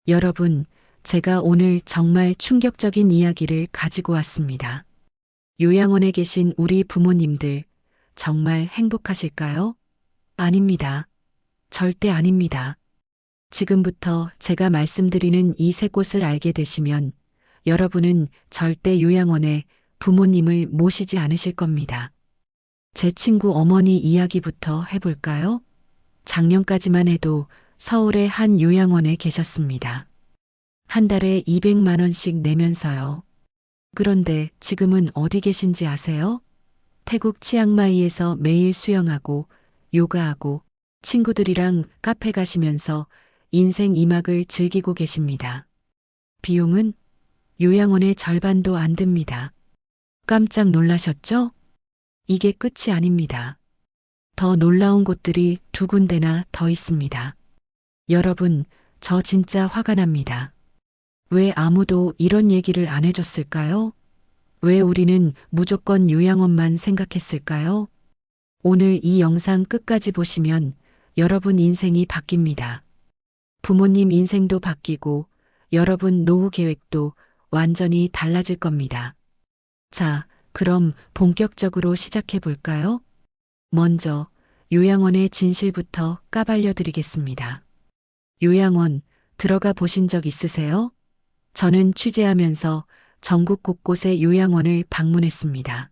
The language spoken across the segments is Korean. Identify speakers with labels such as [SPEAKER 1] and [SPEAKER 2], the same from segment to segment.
[SPEAKER 1] 여러분, 제가 오늘 정말 충격적인 이야기를 가지고 왔습니다. 요양원에 계신 우리 부모님들, 정말 행복하실까요? 아닙니다. 절대 아닙니다. 지금부터 제가 말씀드리는 이 세 곳을 알게 되시면 여러분은 절대 요양원에 부모님을 모시지 않으실 겁니다. 제 친구 어머니 이야기부터 해볼까요? 작년까지만 해도 서울의 한 요양원에 계셨습니다. 한 달에 200만 원씩 내면서요. 그런데 지금은 어디 계신지 아세요? 태국 치앙마이에서 매일 수영하고 요가하고 친구들이랑 카페 가시면서 인생 2막을 즐기고 계십니다. 비용은 요양원의 절반도 안 듭니다. 깜짝 놀라셨죠? 이게 끝이 아닙니다. 더 놀라운 곳들이 두 군데나 더 있습니다. 여러분, 저 진짜 화가 납니다. 왜 아무도 이런 얘기를 안 해줬을까요? 왜 우리는 무조건 요양원만 생각했을까요? 오늘 이 영상 끝까지 보시면 여러분 인생이 바뀝니다. 부모님 인생도 바뀌고 여러분 노후 계획도 완전히 달라질 겁니다. 자, 그럼 본격적으로 시작해 볼까요? 먼저 요양원의 진실부터 까발려 드리겠습니다. 요양원 들어가 보신 적 있으세요? 저는 취재하면서 전국 곳곳의 요양원을 방문했습니다.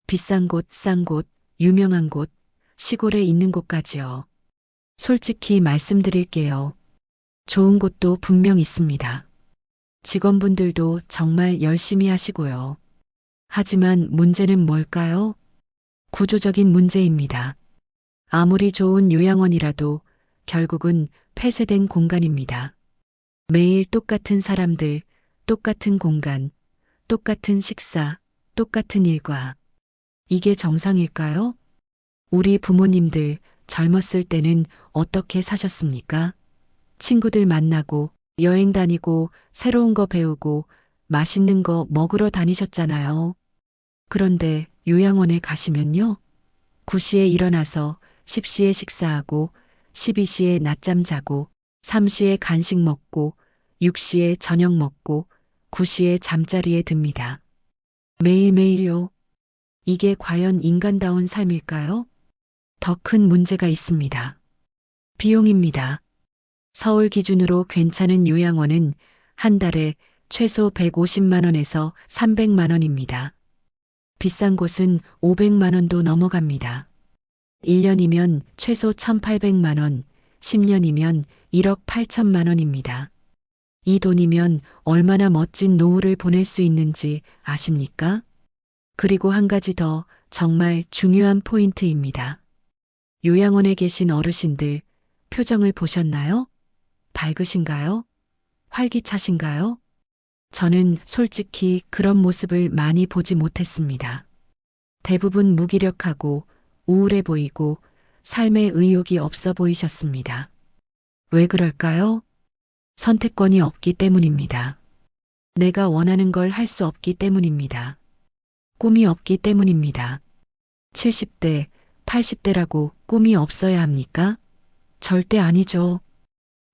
[SPEAKER 1] 비싼 곳, 싼 곳, 유명한 곳, 시골에 있는 곳까지요. 솔직히 말씀드릴게요. 좋은 곳도 분명 있습니다. 직원분들도 정말 열심히 하시고요. 하지만 문제는 뭘까요? 구조적인 문제입니다. 아무리 좋은 요양원이라도 결국은 폐쇄된 공간입니다. 매일 똑같은 사람들, 똑같은 공간, 똑같은 식사, 똑같은 일과. 이게 정상일까요? 우리 부모님들 젊었을 때는 어떻게 사셨습니까? 친구들 만나고 여행 다니고 새로운 거 배우고 맛있는 거 먹으러 다니셨잖아요. 그런데 요양원에 가시면요. 9시에 일어나서 10시에 식사하고 12시에 낮잠 자고 3시에 간식 먹고 6시에 저녁 먹고 9시에 잠자리에 듭니다. 매일매일요. 이게 과연 인간다운 삶일까요? 더 큰 문제가 있습니다. 비용입니다. 서울 기준으로 괜찮은 요양원은 한 달에 최소 150만 원에서 300만 원입니다. 비싼 곳은 500만 원도 넘어갑니다. 1년이면 최소 1,800만 원, 10년이면 1억 8천만 원입니다. 이 돈이면 얼마나 멋진 노후를 보낼 수 있는지 아십니까? 그리고 한 가지 더 정말 중요한 포인트입니다. 요양원에 계신 어르신들 표정을 보셨나요? 밝으신가요? 활기차신가요? 저는 솔직히 그런 모습을 많이 보지 못했습니다. 대부분 무기력하고 우울해 보이고 삶의 의욕이 없어 보이셨습니다. 왜 그럴까요? 선택권이 없기 때문입니다. 내가 원하는 걸 할 수 없기 때문입니다. 꿈이 없기 때문입니다. 70대, 80대라고 꿈이 없어야 합니까? 절대 아니죠.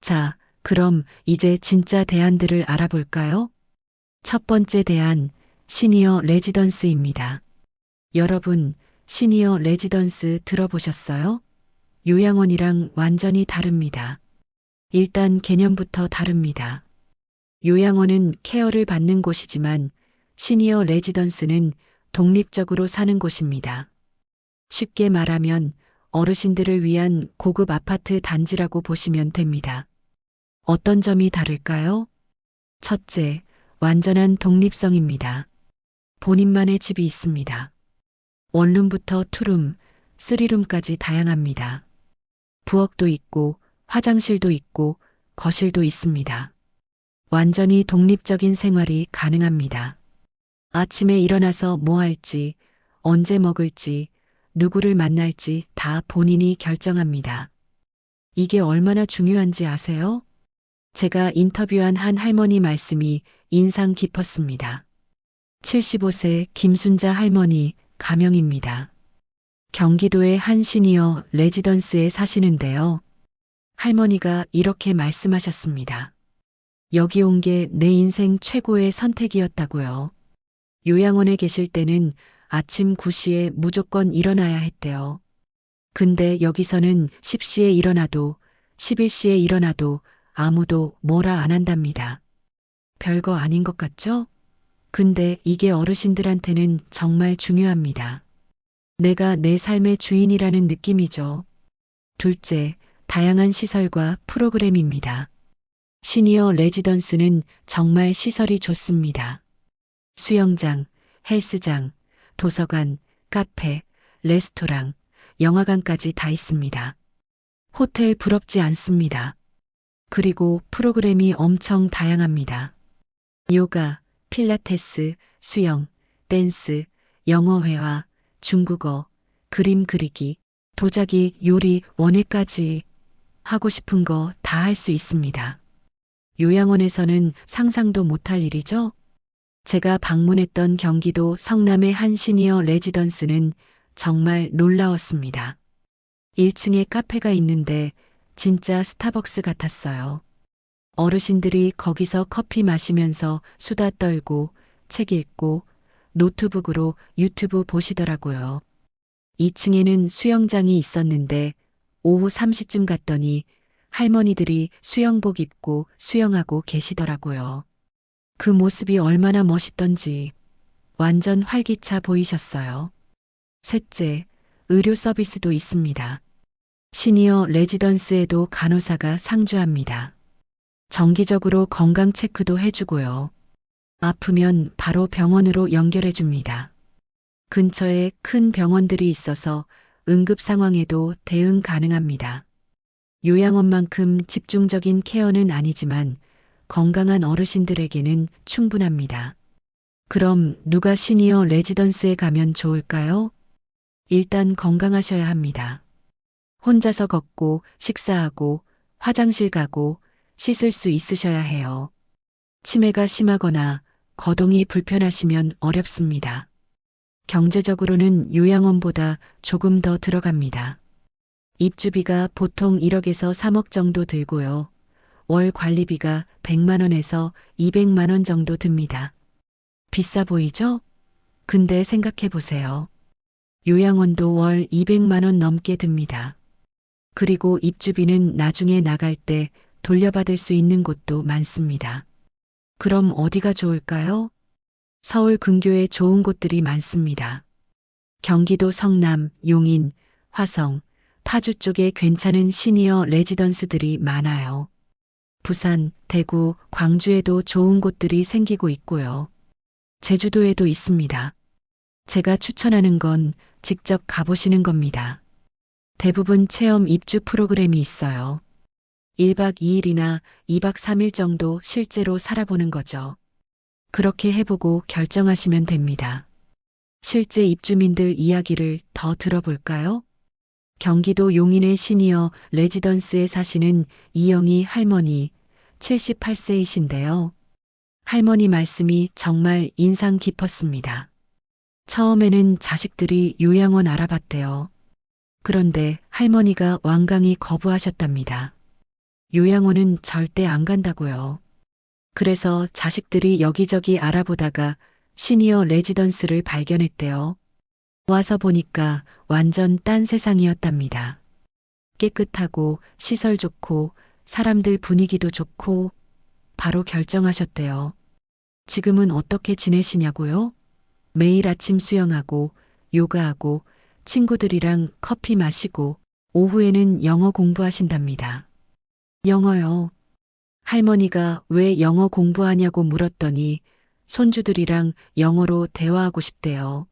[SPEAKER 1] 자, 그럼 이제 진짜 대안들을 알아볼까요? 첫 번째 대안, 시니어 레지던스입니다. 여러분, 시니어 레지던스 들어보셨어요? 요양원이랑 완전히 다릅니다. 일단 개념부터 다릅니다. 요양원은 케어를 받는 곳이지만 시니어 레지던스는 독립적으로 사는 곳입니다. 쉽게 말하면 어르신들을 위한 고급 아파트 단지라고 보시면 됩니다. 어떤 점이 다를까요? 첫째, 완전한 독립성입니다. 본인만의 집이 있습니다. 원룸부터 투룸, 쓰리룸까지 다양합니다. 부엌도 있고 화장실도 있고 거실도 있습니다. 완전히 독립적인 생활이 가능합니다. 아침에 일어나서 뭐 할지, 언제 먹을지, 누구를 만날지 다 본인이 결정합니다. 이게 얼마나 중요한지 아세요? 제가 인터뷰한 한 할머니 말씀이 인상 깊었습니다. 75세 김순자 할머니 가명입니다. 경기도의 한 시니어 레지던스에 사시는데요. 할머니가 이렇게 말씀하셨습니다. 여기 온 게 내 인생 최고의 선택이었다고요. 요양원에 계실 때는 아침 9시에 무조건 일어나야 했대요. 근데 여기서는 10시에 일어나도 11시에 일어나도 아무도 뭐라 안 한답니다. 별거 아닌 것 같죠? 근데 이게 어르신들한테는 정말 중요합니다. 내가 내 삶의 주인이라는 느낌이죠. 둘째, 다양한 시설과 프로그램입니다. 시니어 레지던스는 정말 시설이 좋습니다. 수영장, 헬스장, 도서관, 카페, 레스토랑, 영화관까지 다 있습니다. 호텔 부럽지 않습니다. 그리고 프로그램이 엄청 다양합니다. 요가, 필라테스, 수영, 댄스, 영어회화, 중국어, 그림 그리기, 도자기, 요리, 원예까지 하고 싶은 거 다 할 수 있습니다. 요양원에서는 상상도 못할 일이죠? 제가 방문했던 경기도 성남의 한 시니어 레지던스는 정말 놀라웠습니다. 1층에 카페가 있는데 진짜 스타벅스 같았어요. 어르신들이 거기서 커피 마시면서 수다 떨고 책 읽고 노트북으로 유튜브 보시더라고요. 2층에는 수영장이 있었는데 오후 3시쯤 갔더니 할머니들이 수영복 입고 수영하고 계시더라고요. 그 모습이 얼마나 멋있던지 완전 활기차 보이셨어요. 셋째, 의료 서비스도 있습니다. 시니어 레지던스에도 간호사가 상주합니다. 정기적으로 건강 체크도 해주고요. 아프면 바로 병원으로 연결해 줍니다. 근처에 큰 병원들이 있어서 응급 상황에도 대응 가능합니다. 요양원만큼 집중적인 케어는 아니지만 건강한 어르신들에게는 충분합니다. 그럼 누가 시니어 레지던스에 가면 좋을까요? 일단 건강하셔야 합니다. 혼자서 걷고 식사하고 화장실 가고 씻을 수 있으셔야 해요. 치매가 심하거나 거동이 불편하시면 어렵습니다. 경제적으로는 요양원보다 조금 더 들어갑니다. 입주비가 보통 1억에서 3억 정도 들고요. 월 관리비가 100만 원에서 200만 원 정도 듭니다. 비싸 보이죠? 근데 생각해 보세요. 요양원도 월 200만 원 넘게 듭니다. 그리고 입주비는 나중에 나갈 때 돌려받을 수 있는 곳도 많습니다. 그럼 어디가 좋을까요? 서울 근교에 좋은 곳들이 많습니다. 경기도 성남, 용인, 화성, 파주 쪽에 괜찮은 시니어 레지던스들이 많아요. 부산, 대구, 광주에도 좋은 곳들이 생기고 있고요. 제주도에도 있습니다. 제가 추천하는 건 직접 가보시는 겁니다. 대부분 체험 입주 프로그램이 있어요. 1박 2일이나 2박 3일 정도 실제로 살아보는 거죠. 그렇게 해보고 결정하시면 됩니다. 실제 입주민들 이야기를 더 들어볼까요? 경기도 용인의 시니어 레지던스에 사시는 이영희 할머니 78세이신데요. 할머니 말씀이 정말 인상 깊었습니다. 처음에는 자식들이 요양원 알아봤대요. 그런데 할머니가 완강히 거부하셨답니다. 요양원은 절대 안 간다고요. 그래서 자식들이 여기저기 알아보다가 시니어 레지던스를 발견했대요. 와서 보니까 완전 딴 세상이었답니다. 깨끗하고 시설 좋고 사람들 분위기도 좋고 바로 결정하셨대요. 지금은 어떻게 지내시냐고요? 매일 아침 수영하고 요가하고 친구들이랑 커피 마시고 오후에는 영어 공부하신답니다. 영어요. 할머니가 왜 영어 공부하냐고 물었더니 손주들이랑 영어로 대화하고 싶대요.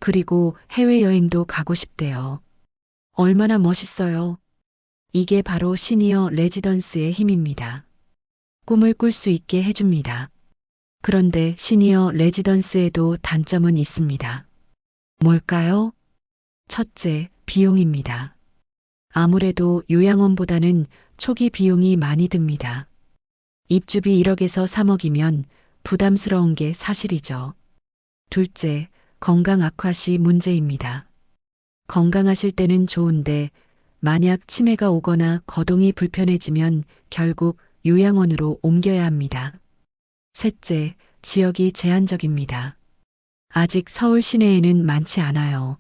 [SPEAKER 1] 그리고 해외여행도 가고 싶대요. 얼마나 멋있어요. 이게 바로 시니어 레지던스의 힘입니다. 꿈을 꿀 수 있게 해줍니다. 그런데 시니어 레지던스에도 단점은 있습니다. 뭘까요? 첫째, 비용입니다. 아무래도 요양원보다는 초기 비용이 많이 듭니다. 입주비 1억에서 3억이면 부담스러운 게 사실이죠. 둘째, 건강 악화 시 문제입니다. 건강하실 때는 좋은데 만약 치매가 오거나 거동이 불편해지면 결국 요양원으로 옮겨야 합니다. 셋째, 지역이 제한적입니다. 아직 서울 시내에는 많지 않아요.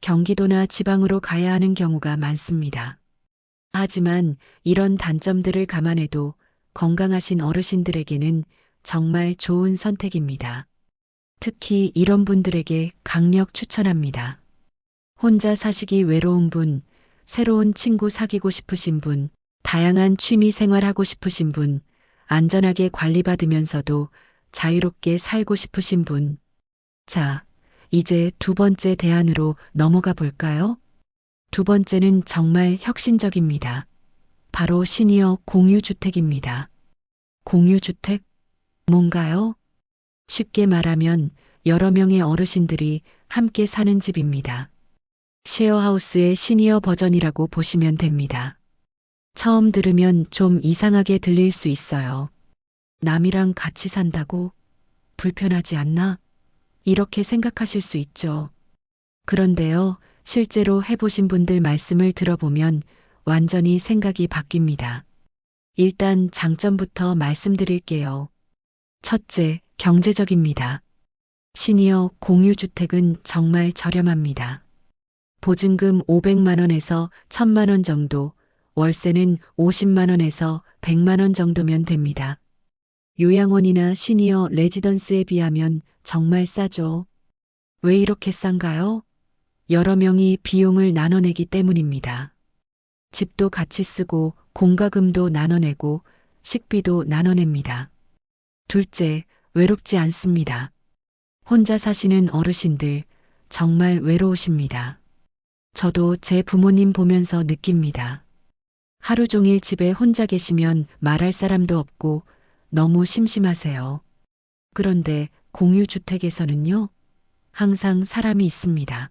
[SPEAKER 1] 경기도나 지방으로 가야 하는 경우가 많습니다. 하지만 이런 단점들을 감안해도 건강하신 어르신들에게는 정말 좋은 선택입니다. 특히 이런 분들에게 강력 추천합니다. 혼자 사시기 외로운 분, 새로운 친구 사귀고 싶으신 분, 다양한 취미 생활하고 싶으신 분, 안전하게 관리받으면서도 자유롭게 살고 싶으신 분. 자, 이제 두 번째 대안으로 넘어가 볼까요? 두 번째는 정말 혁신적입니다. 바로 시니어 공유주택입니다. 공유주택? 뭔가요? 쉽게 말하면 여러 명의 어르신들이 함께 사는 집입니다. 쉐어하우스의 시니어 버전이라고 보시면 됩니다. 처음 들으면 좀 이상하게 들릴 수 있어요. 남이랑 같이 산다고? 불편하지 않나? 이렇게 생각하실 수 있죠. 그런데요, 실제로 해보신 분들 말씀을 들어보면 완전히 생각이 바뀝니다. 일단 장점부터 말씀드릴게요. 첫째, 경제적입니다. 시니어 공유주택은 정말 저렴합니다. 보증금 500만 원에서 1000만 원 정도, 월세는 50만 원에서 100만 원 정도면 됩니다. 요양원이나 시니어 레지던스에 비하면 정말 싸죠. 왜 이렇게 싼가요? 여러 명이 비용을 나눠내기 때문입니다. 집도 같이 쓰고 공과금도 나눠내고 식비도 나눠냅니다. 둘째, 외롭지 않습니다. 혼자 사시는 어르신들 정말 외로우십니다. 저도 제 부모님 보면서 느낍니다. 하루 종일 집에 혼자 계시면 말할 사람도 없고 너무 심심하세요. 그런데 공유주택에서는요, 항상 사람이 있습니다.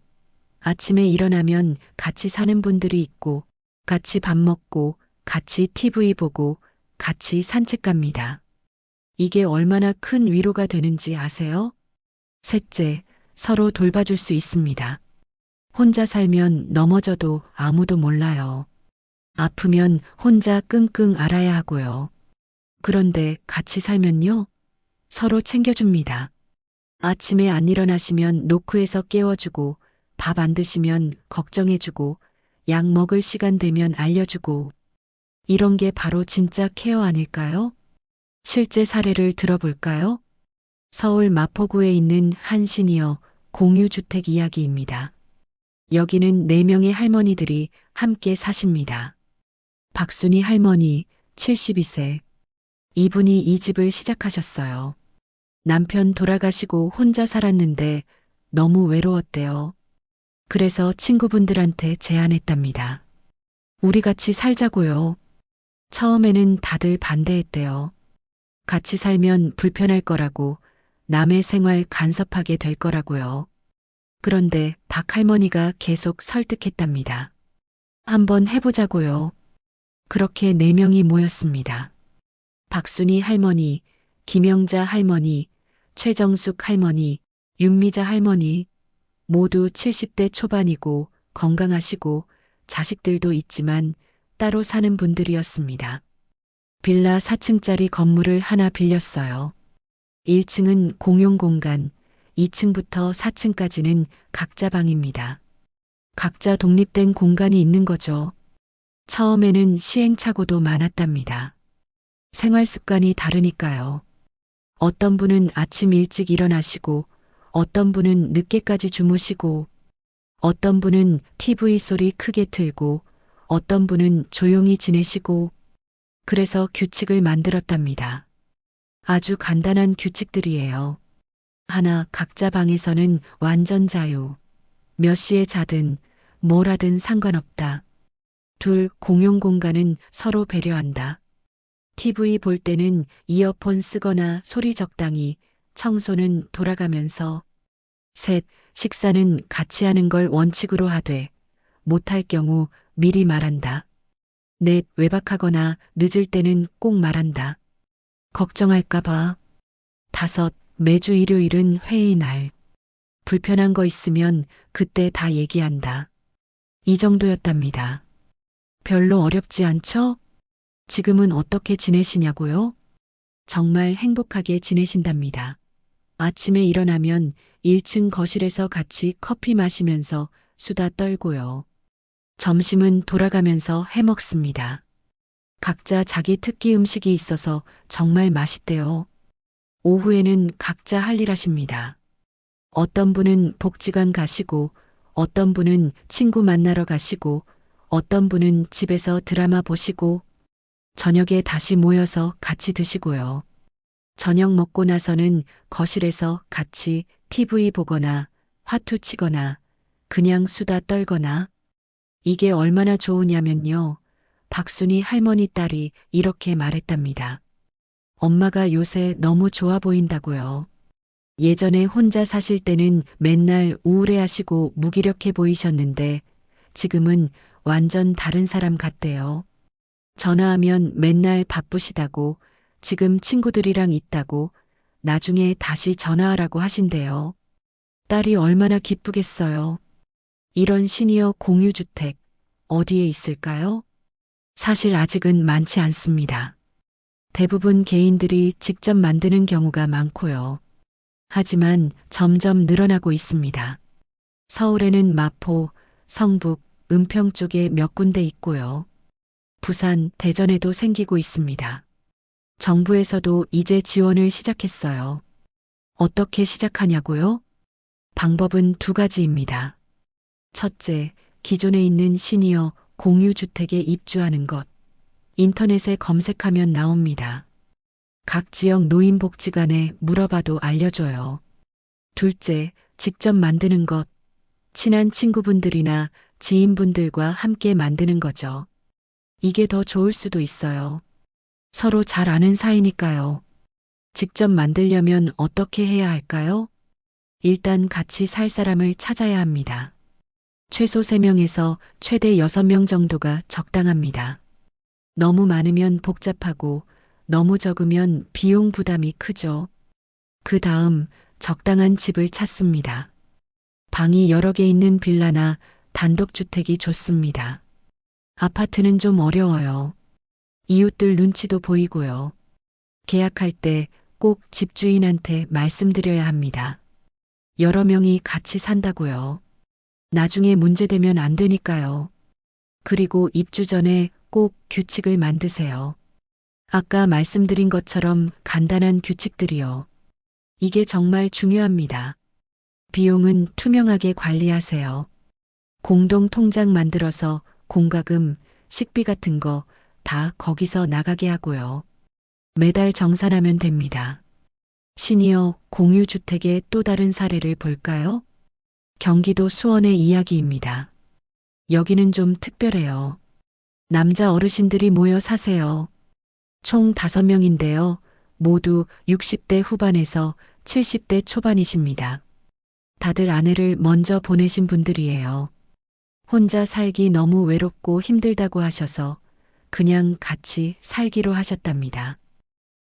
[SPEAKER 1] 아침에 일어나면 같이 사는 분들이 있고, 같이 밥 먹고, 같이 TV 보고, 같이 산책 갑니다. 이게 얼마나 큰 위로가 되는지 아세요? 셋째, 서로 돌봐줄 수 있습니다. 혼자 살면 넘어져도 아무도 몰라요. 아프면 혼자 끙끙 앓아야 하고요. 그런데 같이 살면요, 서로 챙겨줍니다. 아침에 안 일어나시면 노크해서 깨워주고, 밥 안 드시면 걱정해주고, 약 먹을 시간 되면 알려주고, 이런 게 바로 진짜 케어 아닐까요? 실제 사례를 들어볼까요? 서울 마포구에 있는 한 시니어 공유주택 이야기입니다. 여기는 4명의 할머니들이 함께 사십니다. 박순희 할머니, 72세. 이분이 이 집을 시작하셨어요. 남편 돌아가시고 혼자 살았는데 너무 외로웠대요. 그래서 친구분들한테 제안했답니다. 우리 같이 살자고요. 처음에는 다들 반대했대요. 같이 살면 불편할 거라고, 남의 생활 간섭하게 될 거라고요. 그런데 박 할머니가 계속 설득했답니다. 한번 해보자고요. 그렇게 4명이 모였습니다. 박순희 할머니, 김영자 할머니, 최정숙 할머니, 윤미자 할머니, 모두 70대 초반이고 건강하시고 자식들도 있지만 따로 사는 분들이었습니다. 빌라 4층짜리 건물을 하나 빌렸어요. 1층은 공용 공간, 2층부터 4층까지는 각자 방입니다. 각자 독립된 공간이 있는 거죠. 처음에는 시행착오도 많았답니다. 생활 습관이 다르니까요. 어떤 분은 아침 일찍 일어나시고, 어떤 분은 늦게까지 주무시고, 어떤 분은 TV 소리 크게 틀고, 어떤 분은 조용히 지내시고, 그래서 규칙을 만들었답니다. 아주 간단한 규칙들이에요. 하나, 각자 방에서는 완전 자유. 몇 시에 자든 뭘 하든 상관없다. 둘, 공용 공간은 서로 배려한다. TV 볼 때는 이어폰 쓰거나 소리 적당히, 청소는 돌아가면서. 셋, 식사는 같이 하는 걸 원칙으로 하되, 못할 경우 미리 말한다. 넷, 외박하거나 늦을 때는 꼭 말한다. 걱정할까봐. 다섯, 매주 일요일은 회의 날. 불편한 거 있으면 그때 다 얘기한다. 이 정도였답니다. 별로 어렵지 않죠? 지금은 어떻게 지내시냐고요? 정말 행복하게 지내신답니다. 아침에 일어나면 1층 거실에서 같이 커피 마시면서 수다 떨고요. 점심은 돌아가면서 해 먹습니다. 각자 자기 특기 음식이 있어서 정말 맛있대요. 오후에는 각자 할 일 하십니다. 어떤 분은 복지관 가시고, 어떤 분은 친구 만나러 가시고, 어떤 분은 집에서 드라마 보시고, 저녁에 다시 모여서 같이 드시고요. 저녁 먹고 나서는 거실에서 같이 TV 보거나 화투 치거나 그냥 수다 떨거나 이게 얼마나 좋으냐면요. 박순이 할머니 딸이 이렇게 말했답니다. 엄마가 요새 너무 좋아 보인다고요. 예전에 혼자 사실 때는 맨날 우울해하시고 무기력해 보이셨는데 지금은 완전 다른 사람 같대요. 전화하면 맨날 바쁘시다고 지금 친구들이랑 있다고 나중에 다시 전화하라고 하신대요. 딸이 얼마나 기쁘겠어요. 이런 시니어 공유주택 어디에 있을까요? 사실 아직은 많지 않습니다. 대부분 개인들이 직접 만드는 경우가 많고요. 하지만 점점 늘어나고 있습니다. 서울에는 마포, 성북, 은평 쪽에 몇 군데 있고요. 부산, 대전에도 생기고 있습니다. 정부에서도 이제 지원을 시작했어요. 어떻게 시작하냐고요? 방법은 두 가지입니다. 첫째, 기존에 있는 시니어 공유주택에 입주하는 것. 인터넷에 검색하면 나옵니다. 각 지역 노인복지관에 물어봐도 알려줘요. 둘째, 직접 만드는 것. 친한 친구분들이나 지인분들과 함께 만드는 거죠. 이게 더 좋을 수도 있어요. 서로 잘 아는 사이니까요. 직접 만들려면 어떻게 해야 할까요? 일단 같이 살 사람을 찾아야 합니다. 최소 3명에서 최대 6명 정도가 적당합니다. 너무 많으면 복잡하고 너무 적으면 비용 부담이 크죠. 그 다음 적당한 집을 찾습니다. 방이 여러 개 있는 빌라나 단독주택이 좋습니다. 아파트는 좀 어려워요. 이웃들 눈치도 보이고요. 계약할 때 꼭 집주인한테 말씀드려야 합니다. 여러 명이 같이 산다고요. 나중에 문제되면 안 되니까요. 그리고 입주 전에 꼭 규칙을 만드세요. 아까 말씀드린 것처럼 간단한 규칙들이요. 이게 정말 중요합니다. 비용은 투명하게 관리하세요. 공동 통장 만들어서 공과금, 식비 같은 거 다 거기서 나가게 하고요. 매달 정산하면 됩니다. 시니어 공유주택의 또 다른 사례를 볼까요? 경기도 수원의 이야기입니다. 여기는 좀 특별해요. 남자 어르신들이 모여 사세요. 총 5명인데요. 모두 60대 후반에서 70대 초반이십니다. 다들 아내를 먼저 보내신 분들이에요. 혼자 살기 너무 외롭고 힘들다고 하셔서 그냥 같이 살기로 하셨답니다.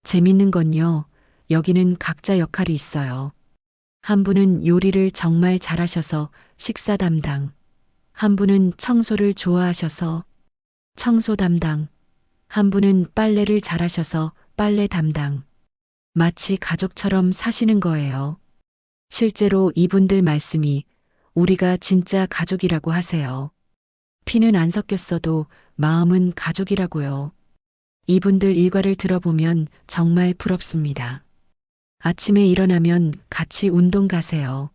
[SPEAKER 1] 재밌는 건요, 여기는 각자 역할이 있어요. 한 분은 요리를 정말 잘하셔서 식사 담당, 한 분은 청소를 좋아하셔서 청소 담당, 한 분은 빨래를 잘하셔서 빨래 담당. 마치 가족처럼 사시는 거예요. 실제로 이분들 말씀이 우리가 진짜 가족이라고 하세요. 피는 안 섞였어도 마음은 가족이라고요. 이분들 일과를 들어보면 정말 부럽습니다. 아침에 일어나면 같이 운동 가세요.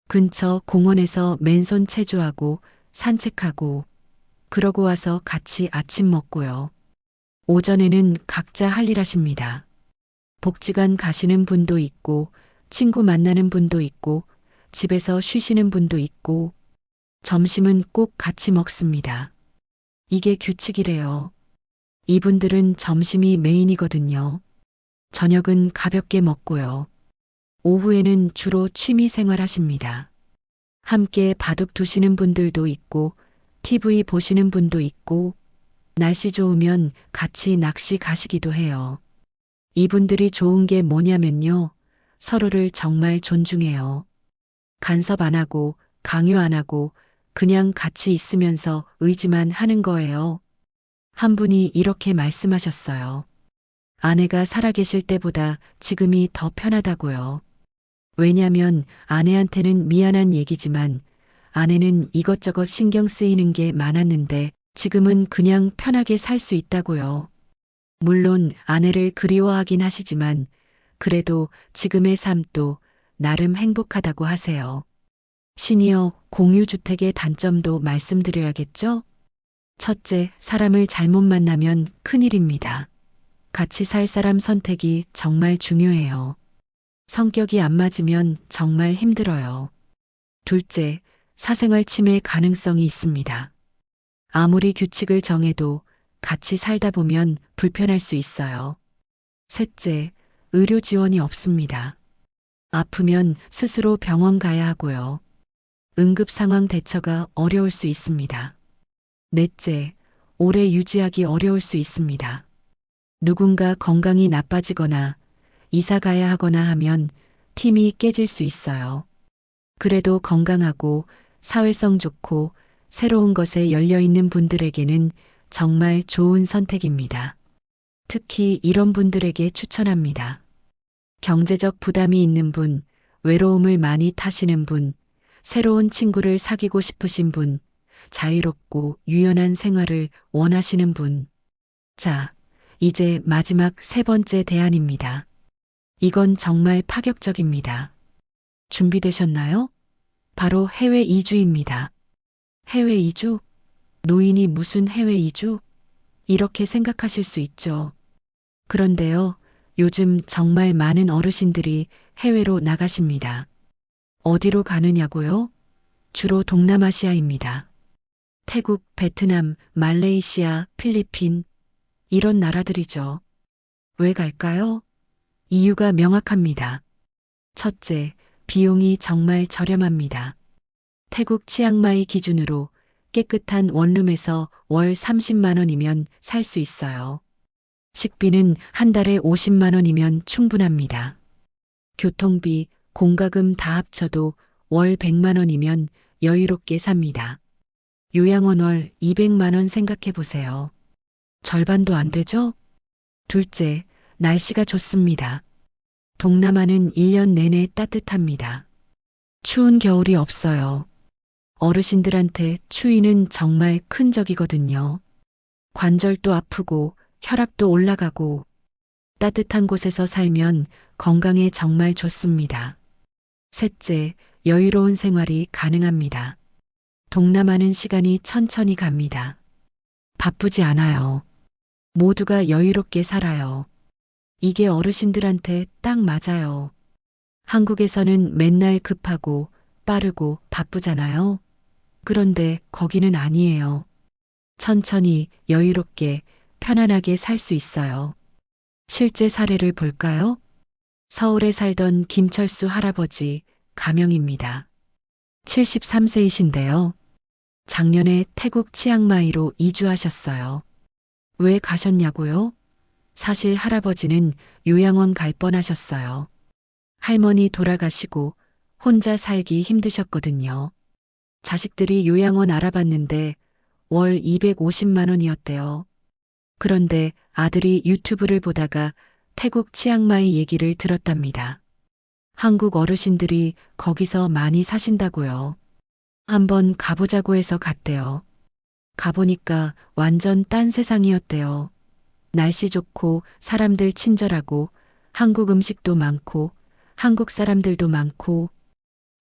[SPEAKER 1] 근처 공원에서 맨손 체조하고 산책하고 그러고 와서 같이 아침 먹고요. 오전에는 각자 할 일 하십니다. 복지관 가시는 분도 있고 친구 만나는 분도 있고 집에서 쉬시는 분도 있고 점심은 꼭 같이 먹습니다. 이게 규칙이래요. 이분들은 점심이 메인이거든요. 저녁은 가볍게 먹고요. 오후에는 주로 취미 생활 하십니다. 함께 바둑 두시는 분들도 있고 TV 보시는 분도 있고 날씨 좋으면 같이 낚시 가시기도 해요. 이분들이 좋은 게 뭐냐면요. 서로를 정말 존중해요. 간섭 안 하고 강요 안 하고 그냥 같이 있으면서 의지만 하는 거예요. 한 분이 이렇게 말씀하셨어요. 아내가 살아계실 때보다 지금이 더 편하다고요. 왜냐면 아내한테는 미안한 얘기지만 아내는 이것저것 신경 쓰이는 게 많았는데 지금은 그냥 편하게 살 수 있다고요. 물론 아내를 그리워하긴 하시지만 그래도 지금의 삶도 나름 행복하다고 하세요. 시니어 공유주택의 단점도 말씀드려야겠죠? 첫째, 사람을 잘못 만나면 큰일입니다. 같이 살 사람 선택이 정말 중요해요. 성격이 안 맞으면 정말 힘들어요. 둘째, 사생활 침해 가능성이 있습니다. 아무리 규칙을 정해도 같이 살다 보면 불편할 수 있어요. 셋째, 의료 지원이 없습니다. 아프면 스스로 병원 가야 하고요. 응급 상황 대처가 어려울 수 있습니다. 넷째, 오래 유지하기 어려울 수 있습니다. 누군가 건강이 나빠지거나 이사 가야 하거나 하면 팀이 깨질 수 있어요. 그래도 건강하고 사회성 좋고 새로운 것에 열려 있는 분들에게는 정말 좋은 선택입니다. 특히 이런 분들에게 추천합니다. 경제적 부담이 있는 분, 외로움을 많이 타시는 분, 새로운 친구를 사귀고 싶으신 분, 자유롭고 유연한 생활을 원하시는 분. 자, 이제 마지막 세 번째 대안입니다. 이건 정말 파격적입니다. 준비되셨나요? 바로 해외 이주입니다. 해외 이주? 노인이 무슨 해외 이주? 이렇게 생각하실 수 있죠. 그런데요, 요즘 정말 많은 어르신들이 해외로 나가십니다. 어디로 가느냐고요? 주로 동남아시아입니다. 태국, 베트남, 말레이시아, 필리핀, 이런 나라들이죠. 왜 갈까요? 이유가 명확합니다. 첫째, 비용이 정말 저렴합니다. 태국 치앙마이 기준으로 깨끗한 원룸에서 월 30만 원이면 살 수 있어요. 식비는 한 달에 50만 원이면 충분합니다. 교통비, 공과금 다 합쳐도 월 100만 원이면 여유롭게 삽니다. 요양원 월 200만 원 생각해 보세요. 절반도 안 되죠? 둘째, 날씨가 좋습니다. 동남아는 1년 내내 따뜻합니다. 추운 겨울이 없어요. 어르신들한테 추위는 정말 큰 적이거든요. 관절도 아프고 혈압도 올라가고 따뜻한 곳에서 살면 건강에 정말 좋습니다. 셋째, 여유로운 생활이 가능합니다. 동남아는 시간이 천천히 갑니다. 바쁘지 않아요. 모두가 여유롭게 살아요. 이게 어르신들한테 딱 맞아요. 한국에서는 맨날 급하고 빠르고 바쁘잖아요. 그런데 거기는 아니에요. 천천히 여유롭게 편안하게 살 수 있어요. 실제 사례를 볼까요? 서울에 살던 김철수 할아버지 가명입니다. 73세이신데요. 작년에 태국 치앙마이로 이주하셨어요. 왜 가셨냐고요? 사실 할아버지는 요양원 갈 뻔하셨어요. 할머니 돌아가시고 혼자 살기 힘드셨거든요. 자식들이 요양원 알아봤는데 월 250만 원이었대요. 그런데 아들이 유튜브를 보다가 태국 치앙마이 얘기를 들었답니다. 한국 어르신들이 거기서 많이 사신다고요. 한번 가보자고 해서 갔대요. 가보니까 완전 딴 세상이었대요. 날씨 좋고 사람들 친절하고 한국 음식도 많고 한국 사람들도 많고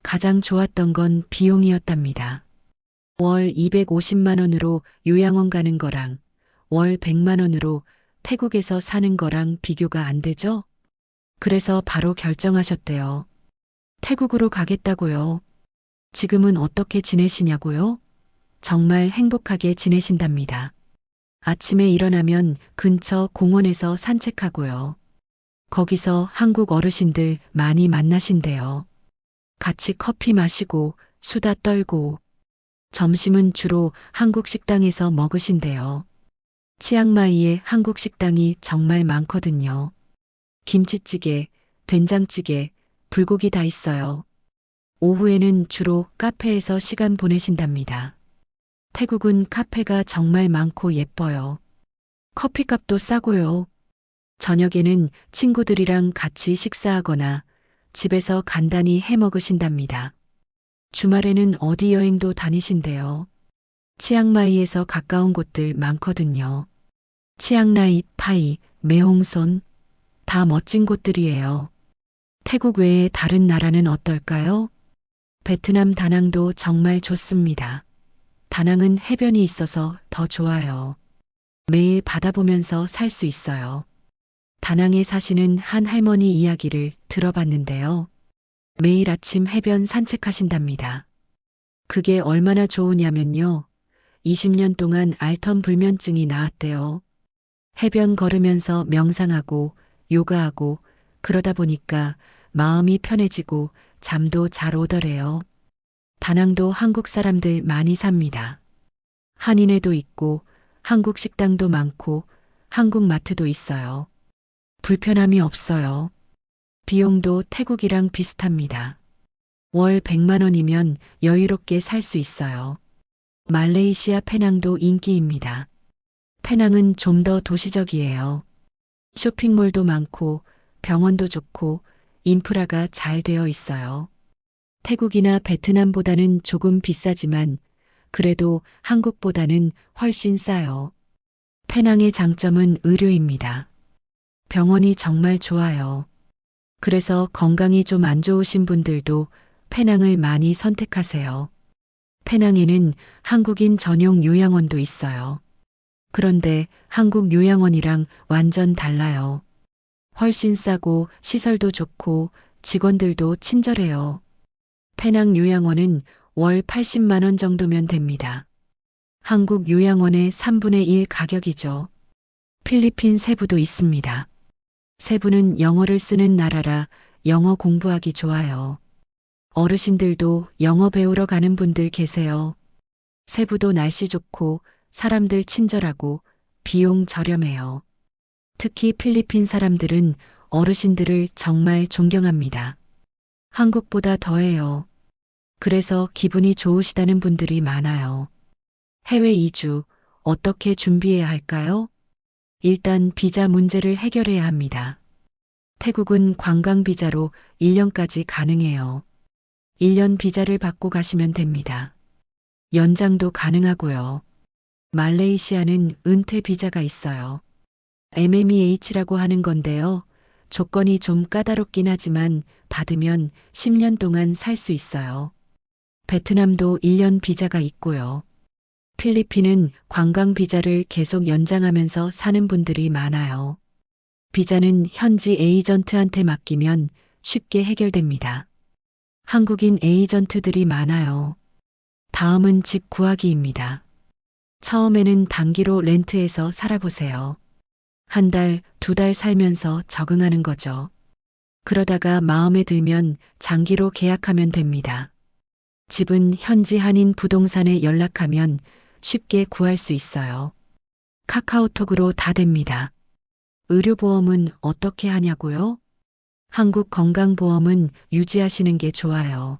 [SPEAKER 1] 가장 좋았던 건 비용이었답니다. 월 250만 원으로 요양원 가는 거랑 월 100만 원으로 태국에서 사는 거랑 비교가 안 되죠? 그래서 바로 결정하셨대요. 태국으로 가겠다고요. 지금은 어떻게 지내시냐고요? 정말 행복하게 지내신답니다. 아침에 일어나면 근처 공원에서 산책하고요. 거기서 한국 어르신들 많이 만나신대요. 같이 커피 마시고 수다 떨고 점심은 주로 한국 식당에서 먹으신대요. 치앙마이에 한국 식당이 정말 많거든요. 김치찌개, 된장찌개, 불고기 다 있어요. 오후에는 주로 카페에서 시간 보내신답니다. 태국은 카페가 정말 많고 예뻐요. 커피값도 싸고요. 저녁에는 친구들이랑 같이 식사하거나 집에서 간단히 해 먹으신답니다. 주말에는 어디 여행도 다니신대요. 치앙마이에서 가까운 곳들 많거든요. 치앙라이, 파이, 매홍손, 다 멋진 곳들이에요. 태국 외에 다른 나라는 어떨까요? 베트남 다낭도 정말 좋습니다. 다낭은 해변이 있어서 더 좋아요. 매일 바다 보면서 살 수 있어요. 다낭에 사시는 한 할머니 이야기를 들어봤는데요. 매일 아침 해변 산책하신답니다. 그게 얼마나 좋으냐면요. 20년 동안 앓던 불면증이 나았대요. 해변 걸으면서 명상하고 요가하고 그러다 보니까 마음이 편해지고 잠도 잘 오더래요. 다낭도 한국 사람들 많이 삽니다. 한인회도 있고 한국 식당도 많고 한국 마트도 있어요. 불편함이 없어요. 비용도 태국이랑 비슷합니다. 월 100만 원이면 여유롭게 살 수 있어요. 말레이시아 페낭도 인기입니다. 페낭은 좀 더 도시적이에요. 쇼핑몰도 많고 병원도 좋고 인프라가 잘 되어 있어요. 태국이나 베트남보다는 조금 비싸지만 그래도 한국보다는 훨씬 싸요. 페낭의 장점은 의료입니다. 병원이 정말 좋아요. 그래서 건강이 좀 안 좋으신 분들도 페낭을 많이 선택하세요. 페낭에는 한국인 전용 요양원도 있어요. 그런데 한국 요양원이랑 완전 달라요. 훨씬 싸고 시설도 좋고 직원들도 친절해요. 페낭 요양원은 월 80만 원 정도면 됩니다. 한국 요양원의 3분의 1 가격이죠. 필리핀 세부도 있습니다. 세부는 영어를 쓰는 나라라 영어 공부하기 좋아요. 어르신들도 영어 배우러 가는 분들 계세요. 세부도 날씨 좋고 사람들 친절하고 비용 저렴해요. 특히 필리핀 사람들은 어르신들을 정말 존경합니다. 한국보다 더해요. 그래서 기분이 좋으시다는 분들이 많아요. 해외 이주 어떻게 준비해야 할까요? 일단 비자 문제를 해결해야 합니다. 태국은 관광 비자로 1년까지 가능해요. 1년 비자를 받고 가시면 됩니다. 연장도 가능하고요. 말레이시아는 은퇴 비자가 있어요. MMEH라고 하는 건데요. 조건이 좀 까다롭긴 하지만 받으면 10년 동안 살 수 있어요. 베트남도 1년 비자가 있고요. 필리핀은 관광 비자를 계속 연장하면서 사는 분들이 많아요. 비자는 현지 에이전트한테 맡기면 쉽게 해결됩니다. 한국인 에이전트들이 많아요. 다음은 집 구하기입니다. 처음에는 단기로 렌트해서 살아보세요. 한 달, 2달 살면서 적응하는 거죠. 그러다가 마음에 들면 장기로 계약하면 됩니다. 집은 현지 한인 부동산에 연락하면 쉽게 구할 수 있어요. 카카오톡으로 다 됩니다. 의료보험은 어떻게 하냐고요? 한국 건강보험은 유지하시는 게 좋아요.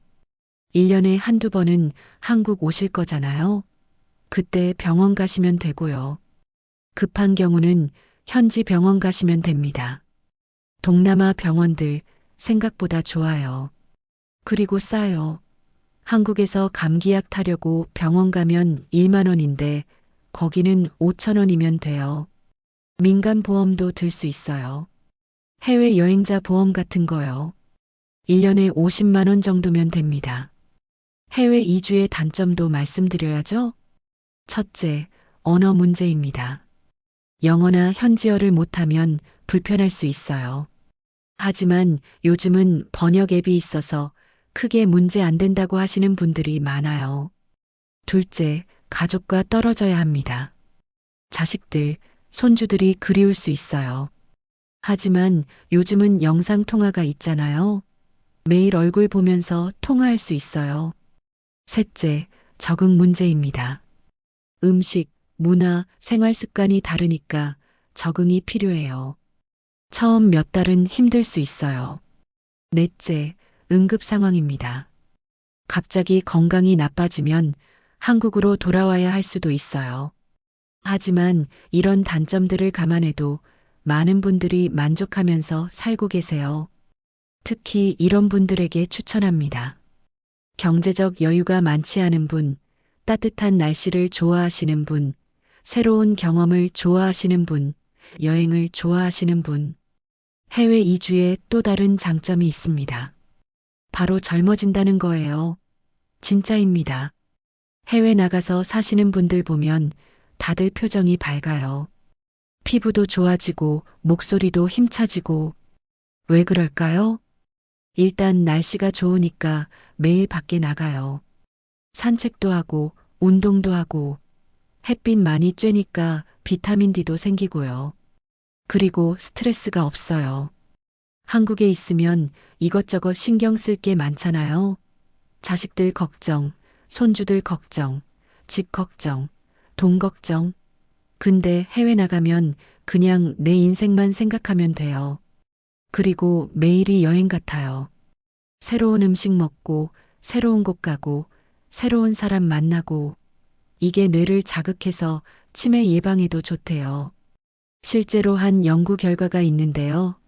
[SPEAKER 1] 1년에 한두 번은 한국 오실 거잖아요. 그때 병원 가시면 되고요. 급한 경우는 현지 병원 가시면 됩니다. 동남아 병원들 생각보다 좋아요. 그리고 싸요. 한국에서 감기약 타려고 병원 가면 1만 원인데 거기는 5천 원이면 돼요. 민간 보험도 들 수 있어요. 해외 여행자 보험 같은 거요. 1년에 50만 원 정도면 됩니다. 해외 이주의 단점도 말씀드려야죠. 첫째, 언어 문제입니다. 영어나 현지어를 못하면 불편할 수 있어요. 하지만 요즘은 번역 앱이 있어서 크게 문제 안 된다고 하시는 분들이 많아요. 둘째, 가족과 떨어져야 합니다. 자식들, 손주들이 그리울 수 있어요. 하지만 요즘은 영상통화가 있잖아요. 매일 얼굴 보면서 통화할 수 있어요. 셋째, 적응 문제입니다. 음식, 문화, 생활 습관이 다르니까 적응이 필요해요. 처음 몇 달은 힘들 수 있어요. 넷째, 응급 상황입니다. 갑자기 건강이 나빠지면 한국으로 돌아와야 할 수도 있어요. 하지만 이런 단점들을 감안해도 많은 분들이 만족하면서 살고 계세요. 특히 이런 분들에게 추천합니다. 경제적 여유가 많지 않은 분, 따뜻한 날씨를 좋아하시는 분, 새로운 경험을 좋아하시는 분, 여행을 좋아하시는 분. 해외 이주에 또 다른 장점이 있습니다. 바로 젊어진다는 거예요. 진짜입니다. 해외 나가서 사시는 분들 보면 다들 표정이 밝아요. 피부도 좋아지고 목소리도 힘차지고. 왜 그럴까요? 일단 날씨가 좋으니까 매일 밖에 나가요. 산책도 하고 운동도 하고 햇빛 많이 쬐니까 비타민 D도 생기고요. 그리고 스트레스가 없어요. 한국에 있으면 이것저것 신경 쓸 게 많잖아요. 자식들 걱정, 손주들 걱정, 집 걱정, 돈 걱정. 근데 해외 나가면 그냥 내 인생만 생각하면 돼요. 그리고 매일이 여행 같아요. 새로운 음식 먹고, 새로운 곳 가고, 새로운 사람 만나고, 이게 뇌를 자극해서 치매 예방에도 좋대요. 실제로 한 연구 결과가 있는데요.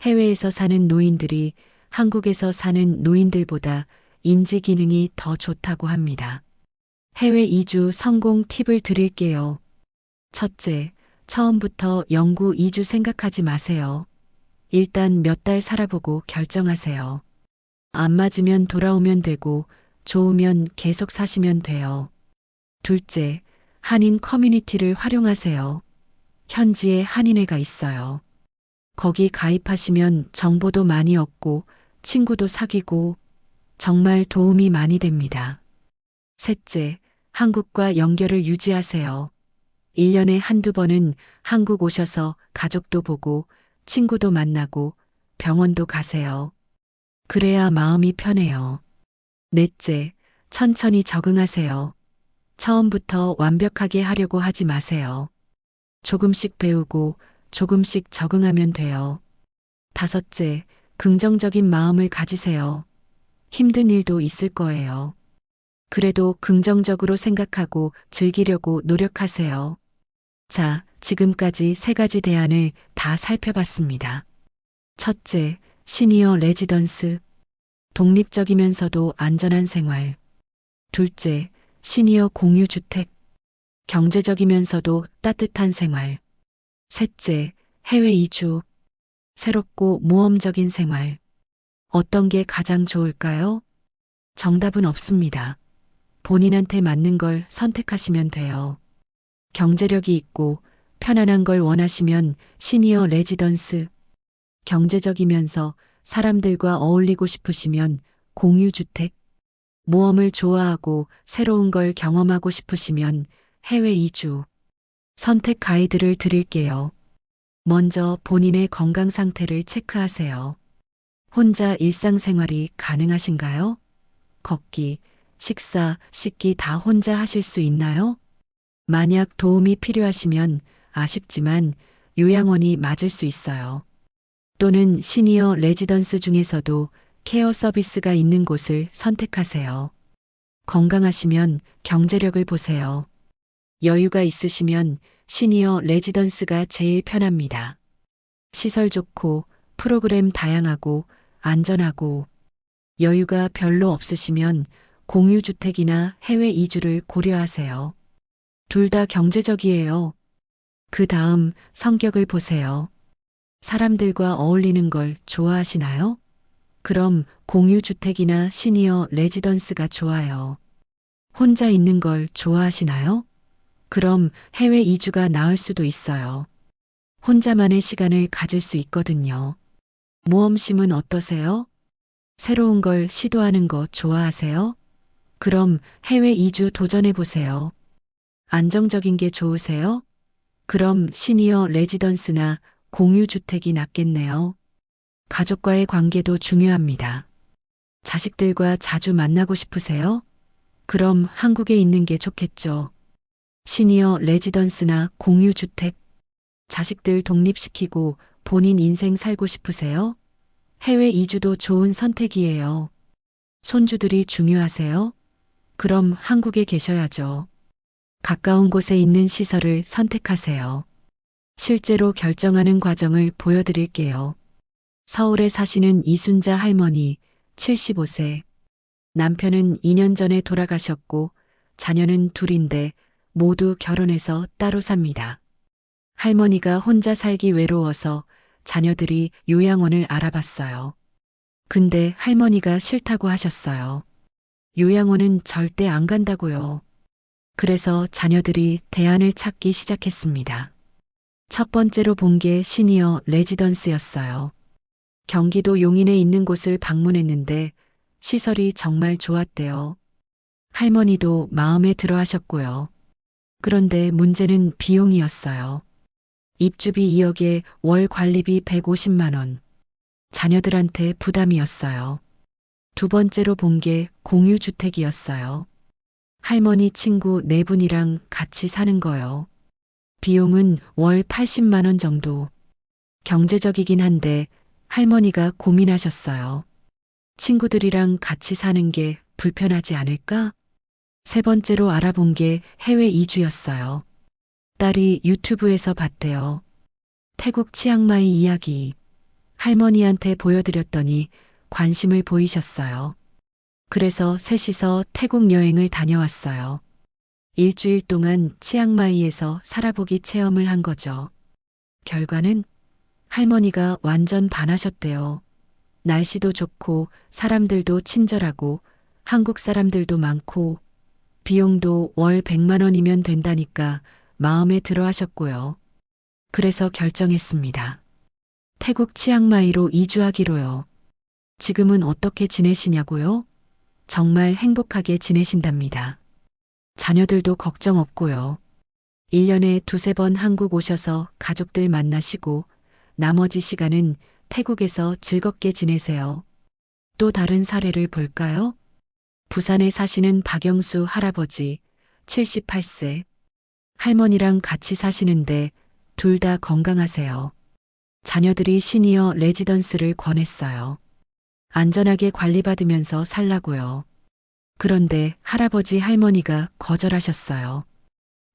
[SPEAKER 1] 해외에서 사는 노인들이 한국에서 사는 노인들보다 인지 기능이 더 좋다고 합니다. 해외 이주 성공 팁을 드릴게요. 첫째, 처음부터 영구 이주 생각하지 마세요. 일단 몇 달 살아보고 결정하세요. 안 맞으면 돌아오면 되고, 좋으면 계속 사시면 돼요. 둘째, 한인 커뮤니티를 활용하세요. 현지에 한인회가 있어요. 거기 가입하시면 정보도 많이 얻고, 친구도 사귀고, 정말 도움이 많이 됩니다. 셋째, 한국과 연결을 유지하세요. 1년에 한두 번은 한국 오셔서 가족도 보고, 친구도 만나고, 병원도 가세요. 그래야 마음이 편해요. 넷째, 천천히 적응하세요. 처음부터 완벽하게 하려고 하지 마세요. 조금씩 배우고 조금씩 적응하면 돼요. 다섯째, 긍정적인 마음을 가지세요. 힘든 일도 있을 거예요. 그래도 긍정적으로 생각하고 즐기려고 노력하세요. 자, 지금까지 세 가지 대안을 다 살펴봤습니다. 첫째, 시니어 레지던스. 독립적이면서도 안전한 생활. 둘째, 시니어 공유주택. 경제적이면서도 따뜻한 생활. 셋째, 해외 이주. 새롭고 모험적인 생활. 어떤 게 가장 좋을까요? 정답은 없습니다. 본인한테 맞는 걸 선택하시면 돼요. 경제력이 있고 편안한 걸 원하시면 시니어 레지던스. 경제적이면서 사람들과 어울리고 싶으시면 공유주택. 모험을 좋아하고 새로운 걸 경험하고 싶으시면 해외 이주. 선택 가이드를 드릴게요. 먼저 본인의 건강 상태를 체크하세요. 혼자 일상생활이 가능하신가요? 걷기, 식사, 씻기 다 혼자 하실 수 있나요? 만약 도움이 필요하시면 아쉽지만 요양원이 맞을 수 있어요. 또는 시니어 레지던스 중에서도 케어 서비스가 있는 곳을 선택하세요. 건강하시면 경제력을 보세요. 여유가 있으시면 시니어 레지던스가 제일 편합니다. 시설 좋고 프로그램 다양하고 안전하고. 여유가 별로 없으시면 공유주택이나 해외 이주를 고려하세요. 둘 다 경제적이에요. 그 다음 성격을 보세요. 사람들과 어울리는 걸 좋아하시나요? 그럼 공유주택이나 시니어 레지던스가 좋아요. 혼자 있는 걸 좋아하시나요? 그럼 해외 이주가 나을 수도 있어요. 혼자만의 시간을 가질 수 있거든요. 모험심은 어떠세요? 새로운 걸 시도하는 거 좋아하세요? 그럼 해외 이주 도전해 보세요. 안정적인 게 좋으세요? 그럼 시니어 레지던스나 공유주택이 낫겠네요. 가족과의 관계도 중요합니다. 자식들과 자주 만나고 싶으세요? 그럼 한국에 있는 게 좋겠죠. 시니어 레지던스나 공유주택. 자식들 독립시키고 본인 인생 살고 싶으세요? 해외 이주도 좋은 선택이에요. 손주들이 중요하세요? 그럼 한국에 계셔야죠. 가까운 곳에 있는 시설을 선택하세요. 실제로 결정하는 과정을 보여드릴게요. 서울에 사시는 이순자 할머니, 75세. 남편은 2년 전에 돌아가셨고, 자녀는 둘인데 모두 결혼해서 따로 삽니다. 할머니가 혼자 살기 외로워서 자녀들이 요양원을 알아봤어요. 근데 할머니가 싫다고 하셨어요. 요양원은 절대 안 간다고요. 그래서 자녀들이 대안을 찾기 시작했습니다. 첫 번째로 본 게 시니어 레지던스였어요. 경기도 용인에 있는 곳을 방문했는데 시설이 정말 좋았대요. 할머니도 마음에 들어 하셨고요. 그런데 문제는 비용이었어요. 입주비 2억에 월 관리비 150만 원. 자녀들한테 부담이었어요. 두 번째로 본 게 공유주택이었어요. 할머니 친구 네 분이랑 같이 사는 거요. 비용은 월 80만 원 정도. 경제적이긴 한데 할머니가 고민하셨어요. 친구들이랑 같이 사는 게 불편하지 않을까? 세 번째로 알아본 게 해외 이주였어요. 딸이 유튜브에서 봤대요. 태국 치앙마이 이야기. 할머니한테 보여드렸더니 관심을 보이셨어요. 그래서 셋이서 태국 여행을 다녀왔어요. 일주일 동안 치앙마이에서 살아보기 체험을 한 거죠. 결과는 할머니가 완전 반하셨대요. 날씨도 좋고 사람들도 친절하고 한국 사람들도 많고 비용도 월 100만 원이면 된다니까 마음에 들어 하셨고요. 그래서 결정했습니다. 태국 치앙마이로 이주하기로요. 지금은 어떻게 지내시냐고요? 정말 행복하게 지내신답니다. 자녀들도 걱정 없고요. 1년에 두세 번 한국 오셔서 가족들 만나시고 나머지 시간은 태국에서 즐겁게 지내세요. 또 다른 사례를 볼까요? 부산에 사시는 박영수 할아버지, 78세. 할머니랑 같이 사시는데 둘 다 건강하세요. 자녀들이 시니어 레지던스를 권했어요. 안전하게 관리받으면서 살라고요. 그런데 할아버지 할머니가 거절하셨어요.